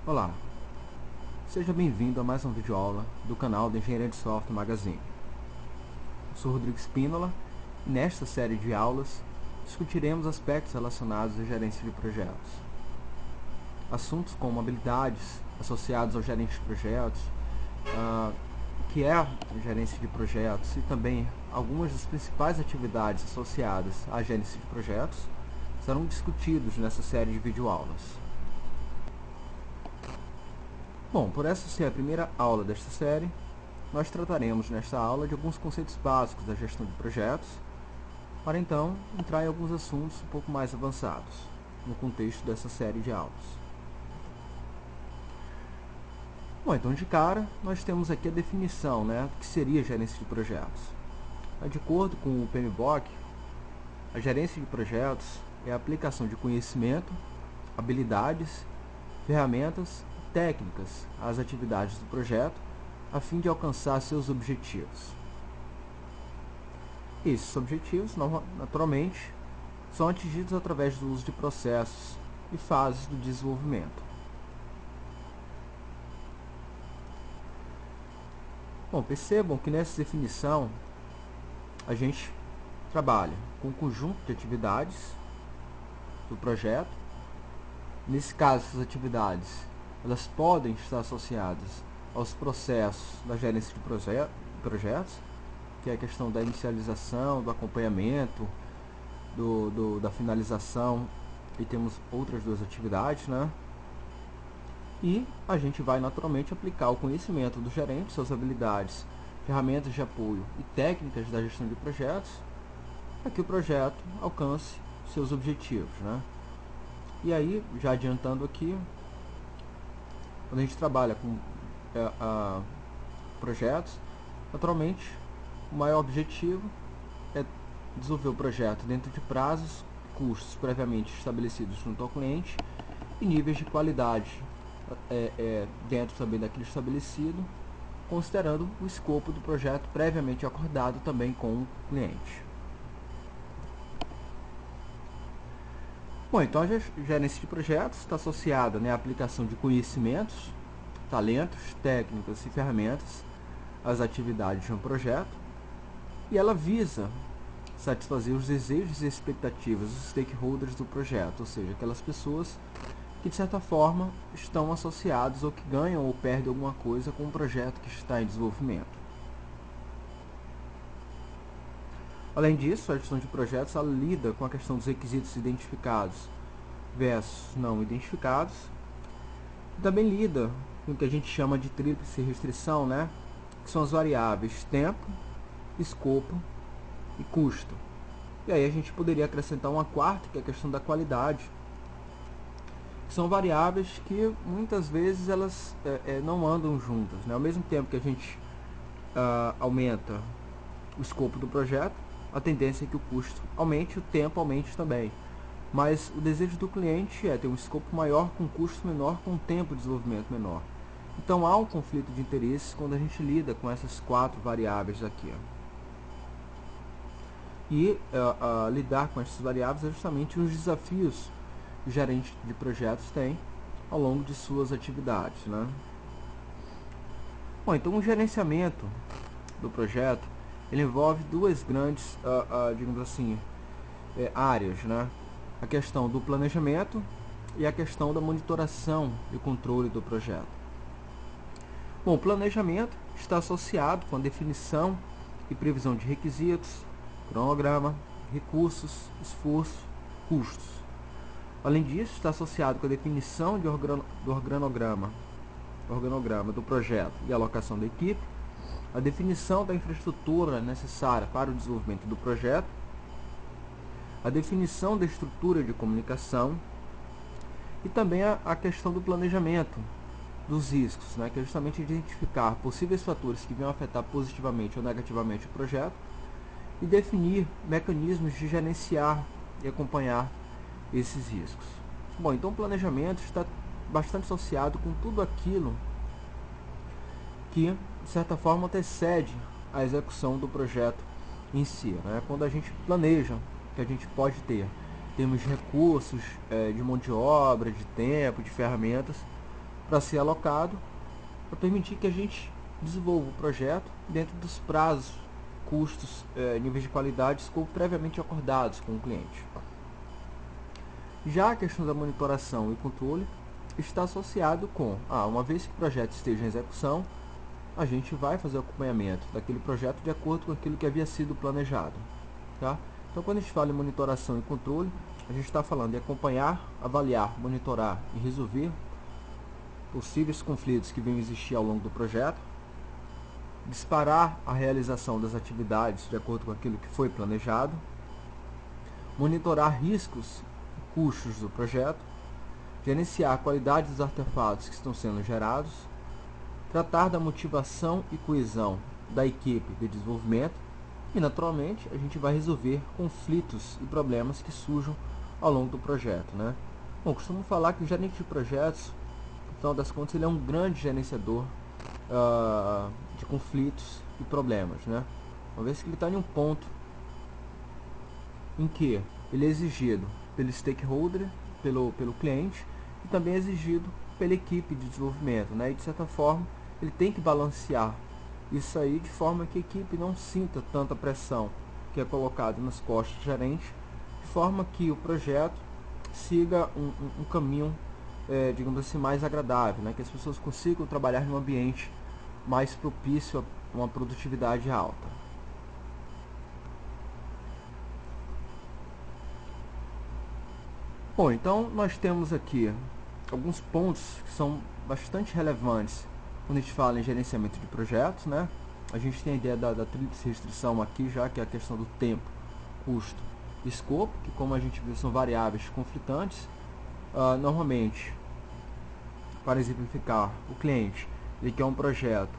Olá, seja bem-vindo a mais uma videoaula do canal da Engenharia de Software Magazine. Eu sou Rodrigo Spínola e nesta série de aulas discutiremos aspectos relacionados à gerência de projetos. Assuntos como habilidades associados ao gerente de projetos, o que é a gerência de projetos e também algumas das principais atividades associadas à gerência de projetos serão discutidos nessa série de videoaulas. Bom, por essa ser a primeira aula desta série, nós trataremos nesta aula de alguns conceitos básicos da gestão de projetos, para então entrar em alguns assuntos um pouco mais avançados, no contexto dessa série de aulas. Bom, então de cara, nós temos aqui a definição, do que seria gerência de projetos. De acordo com o PMBOK, a gerência de projetos é a aplicação de conhecimento, habilidades, ferramentas e técnicas às atividades do projeto, a fim de alcançar seus objetivos. Esses objetivos, naturalmente, são atingidos através do uso de processos e fases do desenvolvimento. Bom, percebam que nessa definição a gente trabalha com um conjunto de atividades do projeto. Nesse caso, essas atividades elas podem estar associadas aos processos da gerência de projetos, que é a questão da inicialização, do acompanhamento, da finalização, e temos outras duas atividades, E a gente vai naturalmente aplicar o conhecimento do gerente, suas habilidades, ferramentas de apoio e técnicas da gestão de projetos, para que o projeto alcance seus objetivos, E aí, já adiantando aqui, quando a gente trabalha com projetos, naturalmente, o maior objetivo é desenvolver o projeto dentro de prazos, custos previamente estabelecidos junto ao cliente e níveis de qualidade dentro também daquilo estabelecido, considerando o escopo do projeto previamente acordado também com o cliente. Bom, então a gerência de projetos está associada à aplicação de conhecimentos, talentos, técnicas e ferramentas às atividades de um projeto, e ela visa satisfazer os desejos e expectativas dos stakeholders do projeto, ou seja, aquelas pessoas que de certa forma estão associados ou que ganham ou perdem alguma coisa com o projeto que está em desenvolvimento. Além disso, a gestão de projetos ela lida com a questão dos requisitos identificados versus não identificados. Também lida com o que a gente chama de tríplice restrição, que são as variáveis tempo, escopo e custo. E aí a gente poderia acrescentar uma quarta, que é a questão da qualidade, que são variáveis que muitas vezes elas não andam juntas, Ao mesmo tempo que a gente aumenta o escopo do projeto, a tendência é que o custo aumente, o tempo aumente também. Mas o desejo do cliente é ter um escopo maior com custo menor, com tempo de desenvolvimento menor. Então há um conflito de interesses quando a gente lida com essas quatro variáveis aqui. E lidar com essas variáveis é justamente um dos desafios que o gerente de projetos tem ao longo de suas atividades. Bom, então o gerenciamento do projeto ele envolve duas grandes, digamos assim, áreas, A questão do planejamento e a questão da monitoração e controle do projeto. Bom, o planejamento está associado com a definição e previsão de requisitos, cronograma, recursos, esforço, custos. Além disso, está associado com a definição do organograma do projeto e alocação da equipe, a definição da infraestrutura necessária para o desenvolvimento do projeto, a definição da estrutura de comunicação e também a questão do planejamento dos riscos, que é justamente identificar possíveis fatores que venham afetar positivamente ou negativamente o projeto e definir mecanismos de gerenciar e acompanhar esses riscos. Bom, então o planejamento está bastante associado com tudo aquilo que, de certa forma, antecede a execução do projeto em si. Quando a gente planeja que a gente pode ter em termos de recursos, de mão de obra, de tempo, de ferramentas, para ser alocado, para permitir que a gente desenvolva o projeto dentro dos prazos, custos, níveis de qualidade previamente acordados com o cliente. Já a questão da monitoração e controle está associado com, uma vez que o projeto esteja em execução, a gente vai fazer o acompanhamento daquele projeto de acordo com aquilo que havia sido planejado. Tá? Então, quando a gente fala em monitoração e controle, a gente está falando de acompanhar, avaliar, monitorar e resolver possíveis conflitos que venham existir ao longo do projeto, disparar a realização das atividades de acordo com aquilo que foi planejado, monitorar riscos e custos do projeto, gerenciar a qualidade dos artefatos que estão sendo gerados, tratar da motivação e coesão da equipe de desenvolvimento e, naturalmente, a gente vai resolver conflitos e problemas que surjam ao longo do projeto, né? Bom, costumo falar que o gerente de projetos, no final das contas, ele é um grande gerenciador de conflitos e problemas, né? Uma vez que ele está em um ponto em que ele é exigido pelo stakeholder, pelo cliente, e também é exigido pela equipe de desenvolvimento, né? E de certa forma ele tem que balancear isso aí de forma que a equipe não sinta tanta pressão que é colocada nas costas do gerente, de forma que o projeto siga um caminho, digamos assim, mais agradável, né? Que as pessoas consigam trabalhar em um ambiente mais propício a uma produtividade alta. Bom, então nós temos aqui alguns pontos que são bastante relevantes quando a gente fala em gerenciamento de projetos, né? A gente tem a ideia da tríplice restrição aqui, já que é a questão do tempo, custo e escopo, que, como a gente viu, são variáveis conflitantes. Normalmente, para exemplificar, o cliente ele quer um projeto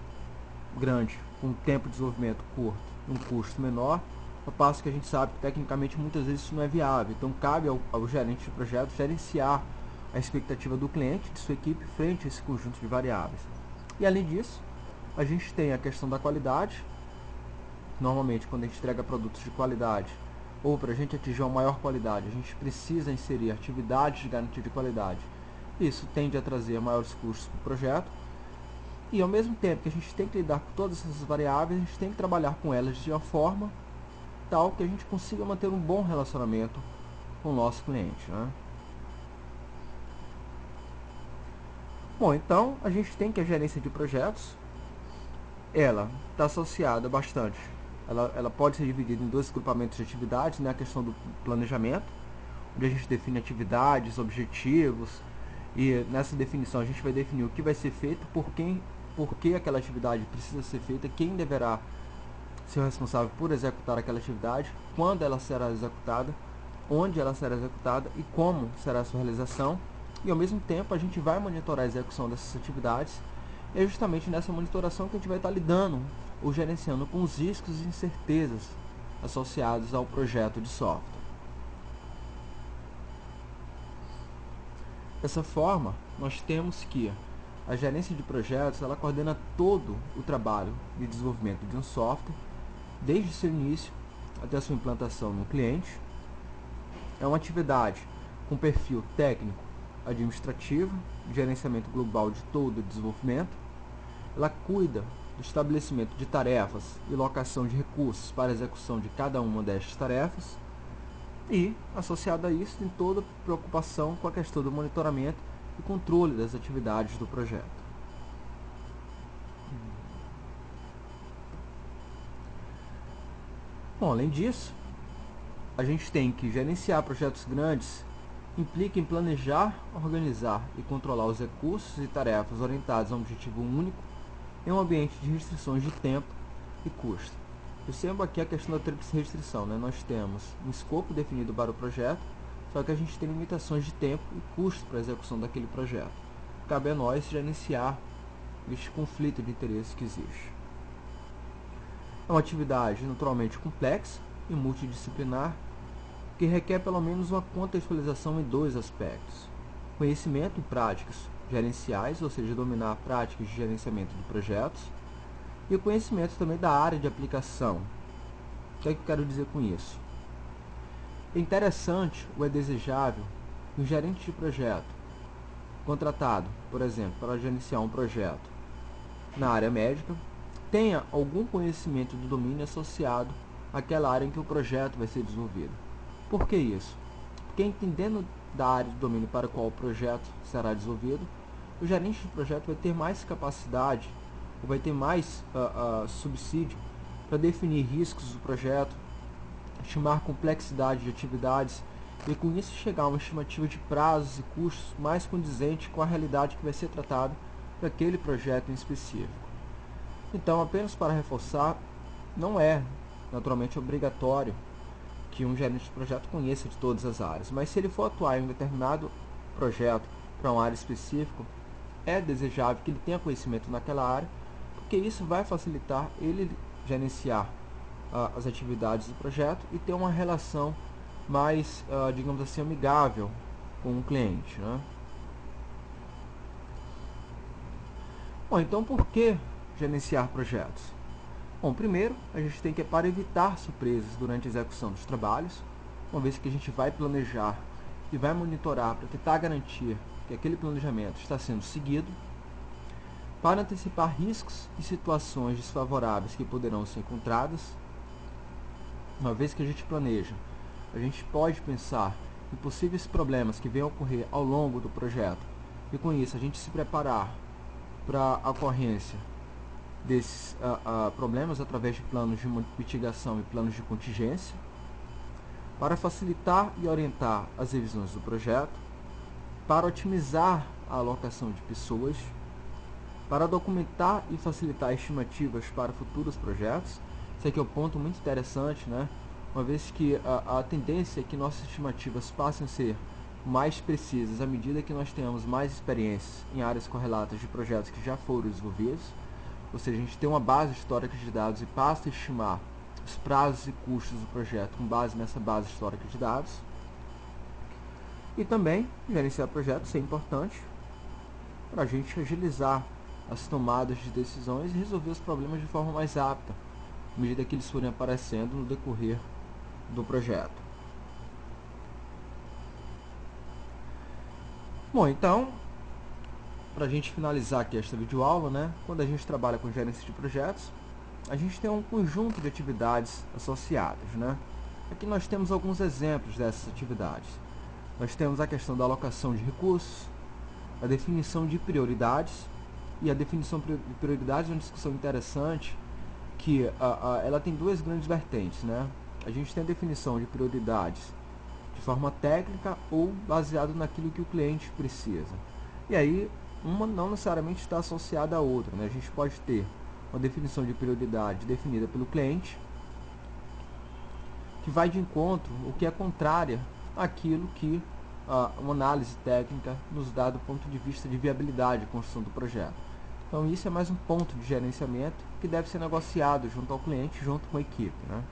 grande, com um tempo de desenvolvimento curto e um custo menor, ao passo que a gente sabe que tecnicamente muitas vezes isso não é viável. Então cabe ao gerente de projeto gerenciar a expectativa do cliente, de sua equipe, frente a esse conjunto de variáveis. E além disso, a gente tem a questão da qualidade. Normalmente, quando a gente entrega produtos de qualidade, ou para a gente atingir uma maior qualidade, a gente precisa inserir atividades de garantia de qualidade. Isso tende a trazer maiores custos para o projeto. E ao mesmo tempo que a gente tem que lidar com todas essas variáveis, a gente tem que trabalhar com elas de uma forma tal que a gente consiga manter um bom relacionamento com o nosso cliente, né? Bom, então a gente tem que a gerência de projetos, ela está associada bastante. Ela pode ser dividida em dois grupamentos de atividades, né? A questão do planejamento, onde a gente define atividades, objetivos, e nessa definição a gente vai definir o que vai ser feito, por que aquela atividade precisa ser feita, quem deverá ser o responsável por executar aquela atividade, quando ela será executada, onde ela será executada e como será a sua realização. E ao mesmo tempo a gente vai monitorar a execução dessas atividades. E é justamente nessa monitoração que a gente vai estar lidando ou gerenciando com os riscos e incertezas associados ao projeto de software. Dessa forma, nós temos que a gerência de projetos ela coordena todo o trabalho de desenvolvimento de um software, desde o seu início até a sua implantação no cliente. É uma atividade com perfil técnico, administrativo, gerenciamento global de todo o desenvolvimento. Ela cuida do estabelecimento de tarefas e locação de recursos para a execução de cada uma destas tarefas. E, associado a isso, tem toda a preocupação com a questão do monitoramento e controle das atividades do projeto. Bom, além disso, a gente tem que gerenciar projetos grandes, implica em planejar, organizar e controlar os recursos e tarefas orientados a um objetivo único em um ambiente de restrições de tempo e custo. Perceba aqui a questão da tríplice restrição, né? Nós temos um escopo definido para o projeto, só que a gente tem limitações de tempo e custo para a execução daquele projeto. Cabe a nós gerenciar este conflito de interesse que existe. É uma atividade naturalmente complexa e multidisciplinar, que requer pelo menos uma contextualização em dois aspectos: conhecimento e práticas gerenciais, ou seja, dominar práticas de gerenciamento de projetos, e o conhecimento também da área de aplicação. O que é que eu quero dizer com isso? É interessante ou é desejável que o gerente de projeto contratado, por exemplo, para gerenciar um projeto na área médica, tenha algum conhecimento do domínio associado àquela área em que o projeto vai ser desenvolvido. Por que isso? Porque entendendo da área de domínio para a qual o projeto será desenvolvido, o gerente de projeto vai ter mais capacidade, ou vai ter mais subsídio para definir riscos do projeto, estimar complexidade de atividades e com isso chegar a uma estimativa de prazos e custos mais condizente com a realidade que vai ser tratada para aquele projeto em específico. Então, apenas para reforçar, não é naturalmente obrigatório que um gerente de projeto conheça de todas as áreas, mas se ele for atuar em um determinado projeto para uma área específica, é desejável que ele tenha conhecimento naquela área, porque isso vai facilitar ele gerenciar as atividades do projeto e ter uma relação mais, digamos assim, amigável com o cliente, né? Bom, então por que gerenciar projetos? Bom, primeiro, a gente tem que, para evitar surpresas durante a execução dos trabalhos, uma vez que a gente vai planejar e vai monitorar para tentar garantir que aquele planejamento está sendo seguido, para antecipar riscos e situações desfavoráveis que poderão ser encontradas. Uma vez que a gente planeja, a gente pode pensar em possíveis problemas que venham a ocorrer ao longo do projeto e com isso a gente se preparar para a ocorrência desses problemas através de planos de mitigação e planos de contingência, para facilitar e orientar as revisões do projeto, para otimizar a alocação de pessoas, para documentar e facilitar estimativas para futuros projetos. Esse aqui é um ponto muito interessante, né? Uma vez que a tendência é que nossas estimativas passem a ser mais precisas à medida que nós tenhamos mais experiências em áreas correlatas de projetos que já foram desenvolvidos, ou seja, a gente tem uma base histórica de dados e passa a estimar os prazos e custos do projeto com base nessa base histórica de dados. E também, gerenciar projetos é importante para a gente agilizar as tomadas de decisões e resolver os problemas de forma mais rápida, à medida que eles forem aparecendo no decorrer do projeto. Bom, então, para a gente finalizar aqui esta videoaula, né, quando a gente trabalha com gerência de projetos, a gente tem um conjunto de atividades associadas, né? Aqui nós temos alguns exemplos dessas atividades. Nós temos a questão da alocação de recursos, a definição de prioridades, e a definição de prioridades é uma discussão interessante, que ela tem duas grandes vertentes, né? A gente tem a definição de prioridades de forma técnica ou baseado naquilo que o cliente precisa. E aí, uma não necessariamente está associada à outra, né? A gente pode ter uma definição de prioridade definida pelo cliente, que vai de encontro, o que é contrária àquilo que uma análise técnica nos dá do ponto de vista de viabilidade de construção do projeto. Então isso é mais um ponto de gerenciamento que deve ser negociado junto ao cliente, junto com a equipe, né?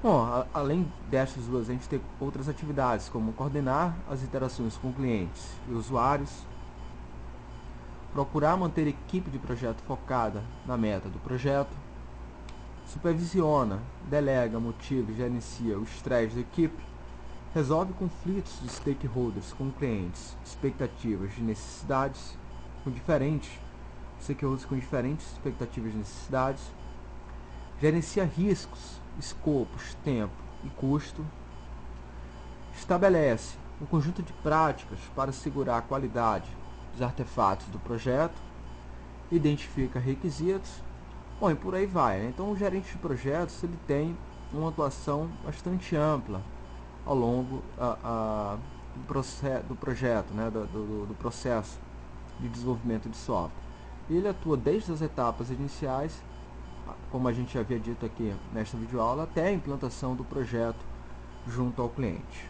Bom, além dessas duas, a gente tem outras atividades, como coordenar as interações com clientes e usuários, procurar manter a equipe de projeto focada na meta do projeto, supervisiona, delega, motiva e gerencia o estresse da equipe, resolve conflitos de stakeholders com clientes, expectativas e necessidades, com diferentes expectativas e necessidades, gerencia riscos, escopos, tempo e custo, estabelece um conjunto de práticas para assegurar a qualidade dos artefatos do projeto, identifica requisitos, bom, e por aí vai, né? Então o gerente de projetos ele tem uma atuação bastante ampla ao longo do projeto, né? do processo de desenvolvimento de software. Ele atua desde as etapas iniciais, como a gente já havia dito aqui nesta videoaula, até a implantação do projeto junto ao cliente.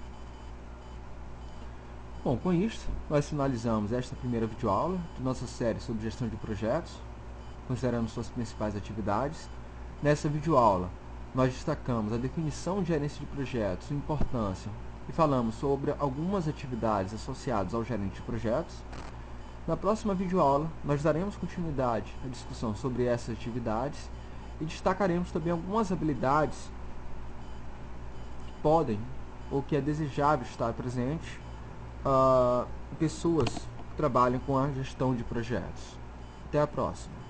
Bom, com isso, nós finalizamos esta primeira videoaula de nossa série sobre gestão de projetos, considerando suas principais atividades. Nessa videoaula, nós destacamos a definição de gerência de projetos, sua importância, e falamos sobre algumas atividades associadas ao gerente de projetos. Na próxima videoaula, nós daremos continuidade à discussão sobre essas atividades e destacaremos também algumas habilidades que podem ou que é desejável estar presente pessoas que trabalham com a gestão de projetos. Até a próxima.